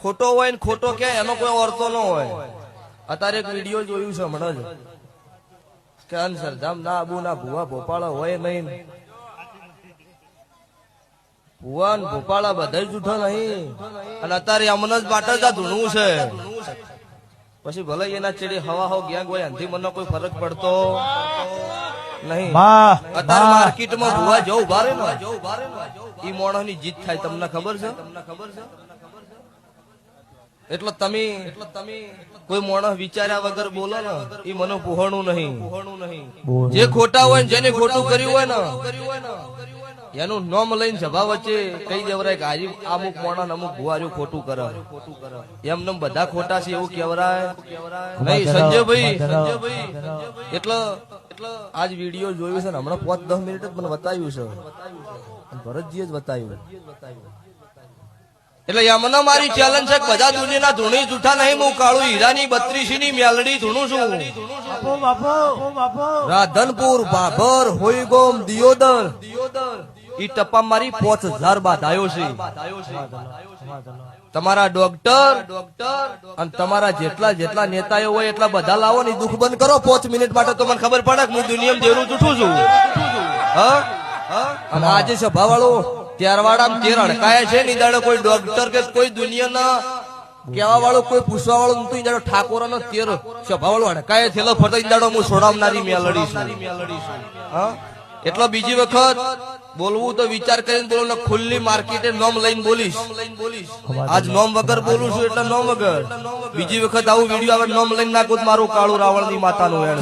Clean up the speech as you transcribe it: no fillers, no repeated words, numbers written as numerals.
ખોટો હોય ને ખોટો કે એનો કોઈ અર્થો ન હોય. અત્યારે એક વિડીયો જોયું છે હમણાં જ કે અનસરધામ ના આબુ ના ભુવા ભોપાળા હોય નહીં. ભુવા ને ભોપાળા બધા જૂઠા નહીં. અને અત્યારે અમને જ માટે જ આ ધૂણું છે. પછી ભલે એના ચેડે હવા હો ગયા હોય એનાથી મને કોઈ ફરક પડતો નહીં. અત્યારે માર્કેટમાં ભુવા જો ઉભા રહે ને ઈ માણસ ની જીત થાય. તમને ખબર છે? એટલે તમે કોઈ માણસ વિચાર્યા વગર બોલો ને એ મને પોહણું નહીં. જે ખોટા હોય જેને ખોટું કર્યું હોય ને એનું નામ લઈને સભા વચ્ચે કઈ દેવરાય કે આજે અમુક માણસ અમુક ભુવાર્યું ખોટું કરે. એમને બધા ખોટા છે એવું કેવરાય નહીં. સંજયભાઈ એટલે આજ વિડીયો જોયું છે ને હમણાં 5-10 મિનિટ જ મને બતાવ્યું છે. ભરતજીએ જ બતાવ્યું. એટલે એમને મારી ચેલેન્જ છે બધા દુનિયાના ધૂણી જૂઠા નહીં. હું કાળું હીરાની 32 ની મેલડી ધૂણું છું. રાધનપુર ભાભર હોઈગોમ દિયોદર ઈ ટપ્પા મારી 5000 બાદ આવ્યો છે. તમારા ડોક્ટર અને તમારા જેટલા નેતાઓ હોય એટલા બધા લાવો ને દુઃખ બંધ કરો 5 મિનિટ માટે. તો મને ખબર પડે કે હું દુનિયામાં જેરું જૂઠું છું. અને આજે સભા વાળો ત્યારવાડા તેર અડકાયા છે. ની દાડે કોઈ ડોક્ટર કે કોઈ દુનિયાના કેવા વાળો કોઈ પૂછવા વાળો નતું. દાડો ઠાકોર નો તેર સભા વાળો અડકાય થયેલો ફરતો દાડો હું છોડાવનારી મેલડી છું. એટલે બીજી વખત બોલવું તો વિચાર કરીને બોલો ને. ખુલ્લી માર્કેટે નોમ લઈને બોલીશ. આજ નોમ વગર બોલું છું એટલે નોમ વગર. બીજી વખત આવું વિડીયો આવે નોમ લઈને નાખું મારું કાળું રાવણ ની માતાનું.